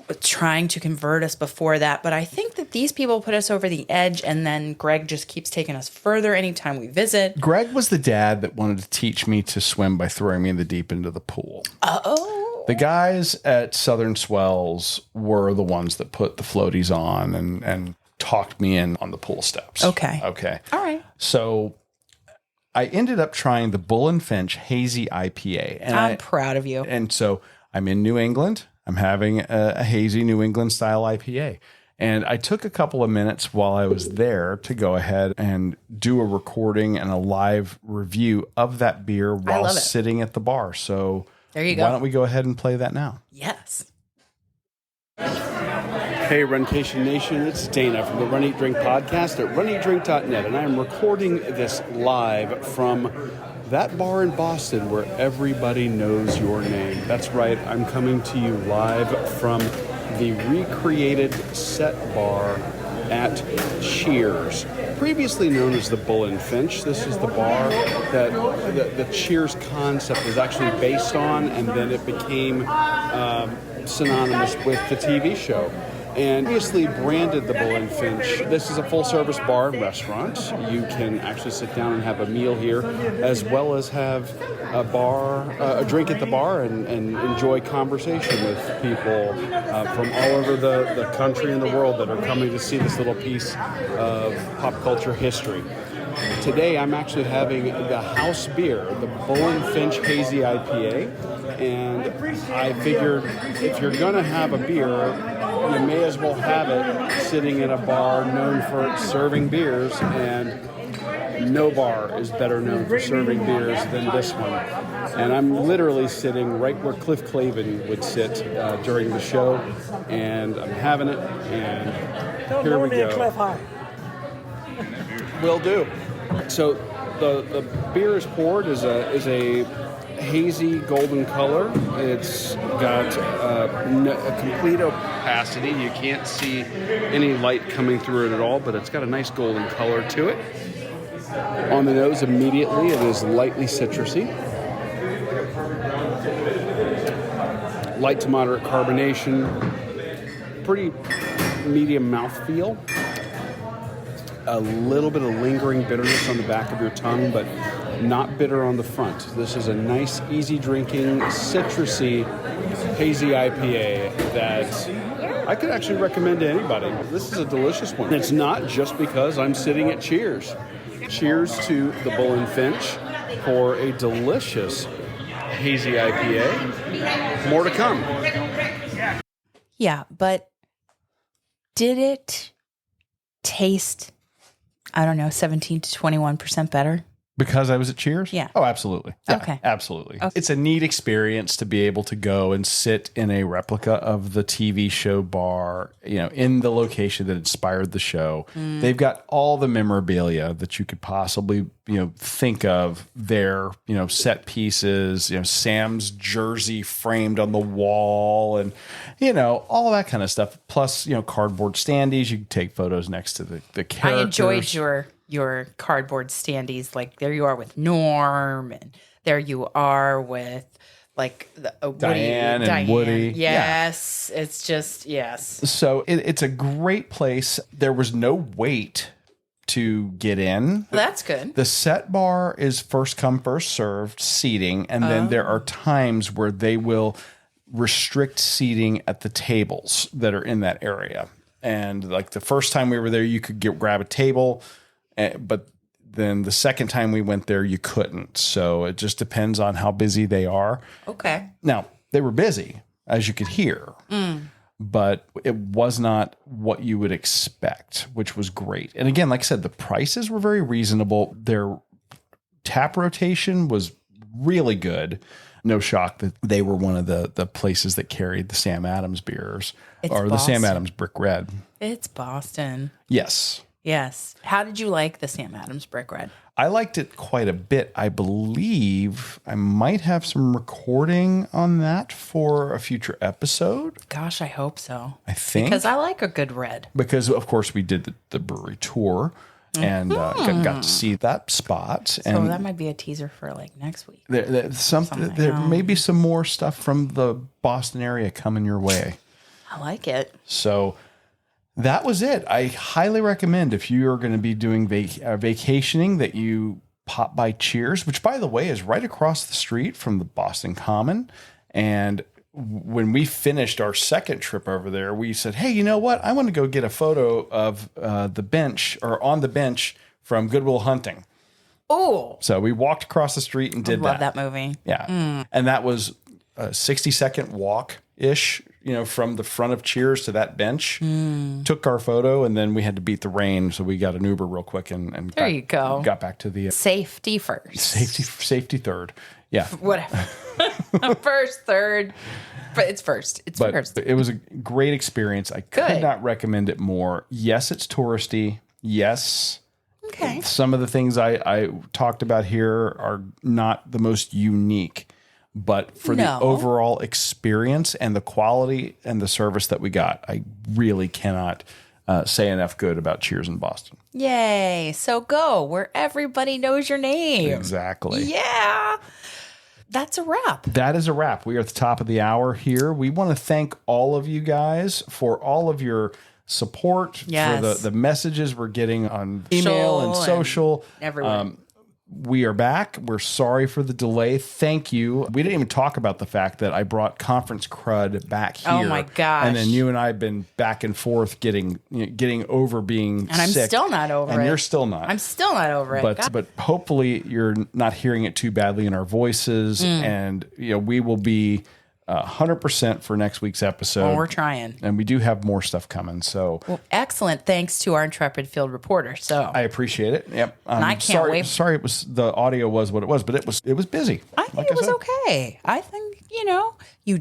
was trying to convert us before that, but I think that these people put us over the edge, and then Greg just keeps taking us further anytime we visit. Greg was the dad that wanted to teach me to swim by throwing me in the deep end of the pool. Oh. The guys at Southern Swells were the ones that put the floaties on and talked me in on the pool steps. Okay. All right. So I ended up trying the Bull and Finch Hazy IPA. And I'm proud of you. And so I'm in New England. I'm having a hazy New England style IPA. And I took a couple of minutes while I was there to go ahead and do a recording and a live review of that beer while sitting at the bar. So there you go. Why don't we go ahead and play that now? Yes. Hey, Runcation Nation, it's Dana from the Run Eat Drink podcast at runeatdrink.net, and I am recording this live from that bar in Boston where everybody knows your name. That's right, I'm coming to you live from the recreated Set Bar at Cheers, previously known as the Bull and Finch. This is the bar that the Cheers concept was actually based on, and then it became synonymous with the TV show. And obviously branded the Bull and Finch. This is a full-service bar and restaurant. You can actually sit down and have a meal here, as well as have a drink at the bar and enjoy conversation with people from all over the country and the world that are coming to see this little piece of pop culture history. Today I'm actually having the house beer, the Bull and Finch Hazy IPA, and I figured if you're gonna have a beer, you may as well have it sitting in a bar known for serving beers, and no bar is better known for serving beers than this one. And I'm literally sitting right where Cliff Clavin would sit during the show, and I'm having it, and here we go. Cliff, hi. Will do. So the beer is poured is a hazy golden color. It's got a complete opacity. You can't see any light coming through it at all, but it's got a nice golden color to it. On the nose immediately, it is lightly citrusy. Light to moderate carbonation. Pretty medium mouthfeel. A little bit of lingering bitterness on the back of your tongue, but not bitter on the front. This is a nice, easy drinking, citrusy, hazy IPA that I could actually recommend to anybody. This is a delicious one. It's not just because I'm sitting at Cheers. Cheers to the Bull and Finch for a delicious hazy IPA. More to come. Yeah, but did it taste, I don't know, 17 to 21% better? Because I was at Cheers? Yeah. Oh, absolutely. Yeah, Okay. Absolutely. Okay. It's a neat experience to be able to go and sit in a replica of the TV show bar, in the location that inspired the show. They've got all the memorabilia that you could possibly, think of there, set pieces, Sam's jersey framed on the wall and, all that kind of stuff. Plus, cardboard standees. You can take photos next to the characters. I enjoyed your cardboard standees. Like there you are with Norm, and there you are with like Diane and Woody. Yes, yeah. It's just yes. So it's a great place. There was no wait to get in. That's good. The set bar is first come, first served seating, and then there are times where they will restrict seating at the tables that are in that area. And like the first time we were there, you could grab a table. But then the second time we went there, you couldn't. So it just depends on how busy they are. Okay. Now, they were busy, as you could hear, but it was not what you would expect, which was great. And again, like I said, the prices were very reasonable. Their tap rotation was really good. No shock that they were one of the places that carried the Sam Adams beers the Sam Adams Brick Red. It's Boston. Yes. Yes. How did you like the Sam Adams Brick Red? I liked it quite a bit. I believe I might have some recording on that for a future episode. Gosh, I hope so. I think. Because I like a good red. Because, of course, we did the brewery tour and got to see that spot. So and that might be a teaser for like next week. There may be some more stuff from the Boston area coming your way. I like it. So that was it. I highly recommend if you are going to be doing vacationing that you pop by Cheers, which, by the way, is right across the street from the Boston Common. And when we finished our second trip over there, we said, hey, you know what? I want to go get a photo of the bench or on the bench from Good Will Hunting. Oh, So we walked across the street and did love that movie. Yeah. And that was a 60-second walk-ish, from the front of Cheers to that bench. Took our photo, and then we had to beat the rain, so we got an Uber real quick and There you go. Got back to the Safety first. safety third. Yeah. Whatever. First, third. But it's first. It's But first. it was a great experience. I Good. could not recommend it more. Yes, it's touristy. Yes. Okay. Some of the things I talked about here are not the most unique, but for the No. overall experience and the quality and the service that we got, I really cannot say enough good about Cheers in Boston. Yay. So go where everybody knows your name. Exactly. Yeah. That's a wrap. That is a wrap. We are at the top of the hour here. We want to thank all of you guys for all of your support, Yes. for the messages we're getting on email and social. Everywhere. We are back. We're sorry for the delay. Thank you. We didn't even talk about the fact that I brought conference crud back here. Oh my gosh. And then you and I have been back and forth getting over being And I'm sick. still not over and it. you're still not. I'm still not over it. But hopefully you're not hearing it too badly in our voices, and we will be 100% for next week's episode. Well, we're trying. And we do have more stuff coming. So Well, excellent. Thanks to our intrepid field reporter. So I apprecied it. Yep. And I can't wait. Sorry, it was the audio was what it was, but it was busy. I think like it was said. okay. I think, you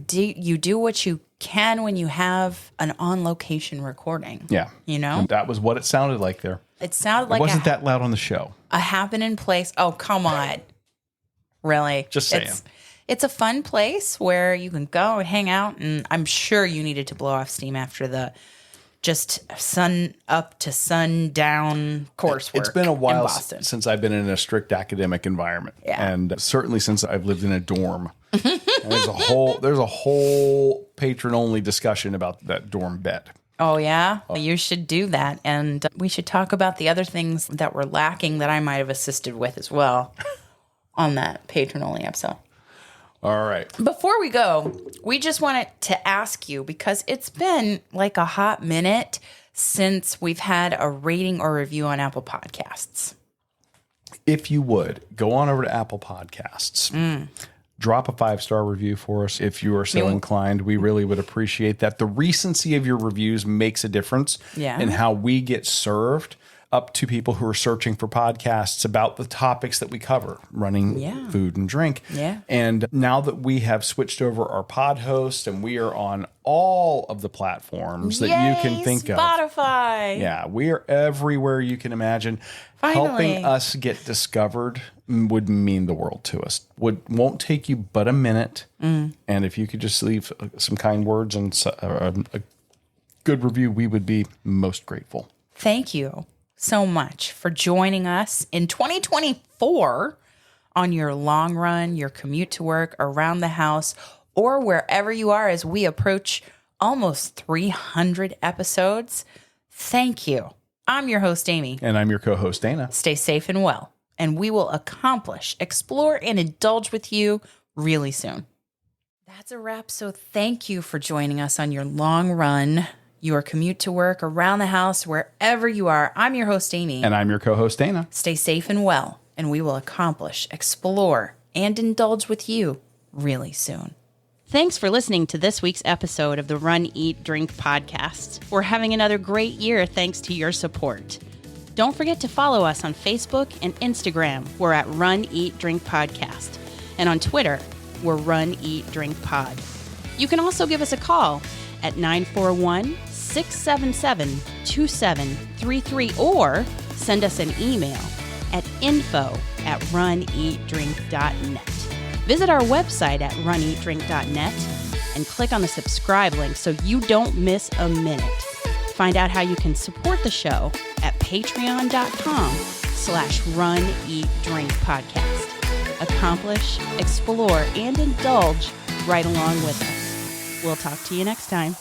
do what you can when you have an on location recording. Yeah. And that was what it sounded like there. It sounded It like wasn't that loud on the show. a happening place. Oh, come on. Really? Just saying. It's a fun place where you can go and hang out, and I'm sure you needed to blow off steam after the just sun up to sundown coursework. It's been a in while Boston. since I've been in a strict academic environment, Yeah. and certainly since I've lived in a dorm. And there's a whole patron only discussion about that dorm bed. Oh, yeah? You should do that. And we should talk about the other things that were lacking that I might have assisted with as well on that patron-only episode. All right. Before we go, we just wanted to ask you, because it's been like a hot minute since we've had a rating or review on Apple Podcasts. If you would, go on over to Apple Podcasts. Drop a 5-star review for us if you are so inclined. We really would appreciate that. The recency of your reviews makes a difference in how we get served up to people who are searching for podcasts about the topics that we cover, running, food, and drink. Yeah. And now that we have switched over our pod host and we are on all of the platforms that you can think of. Spotify. Yeah, we are everywhere you can imagine. Finally. Helping us get discovered would mean the world to us. Won't take you but a minute. And if you could just leave some kind words and a good review, we would be most grateful. Thank you so much for joining us in 2024 on your long run, your commute to work, around the house, or wherever you are as we approach almost 300 episodes. Thank you. I'm your host, Amy. And I'm your co-host, Dana. Stay safe and well, and we will accomplish, explore, and indulge with you really soon. That's a wrap. So thank you for joining us on your long run, your commute to work, around the house, wherever you are. I'm your host, Amy. And I'm your co-host, Dana. Stay safe and well, and we will accomplish, explore, and indulge with you really soon. Thanks for listening to this week's episode of the Run, Eat, Drink podcast. We're having another great year thanks to your support. Don't forget to follow us on Facebook and Instagram. We're at Run, Eat, Drink Podcast. And on Twitter, we're Run, Eat, Drink Pod. You can also give us a call at 941-677-2733 or send us an email at info@runeatdrink.net. Visit our website at runeatdrink.net and click on the subscribe link so you don't miss a minute. Find out how you can support the show at patreon.com/runeatdrinkpodcast. Accomplish, explore, and indulge right along with us. We'll talk to you next time.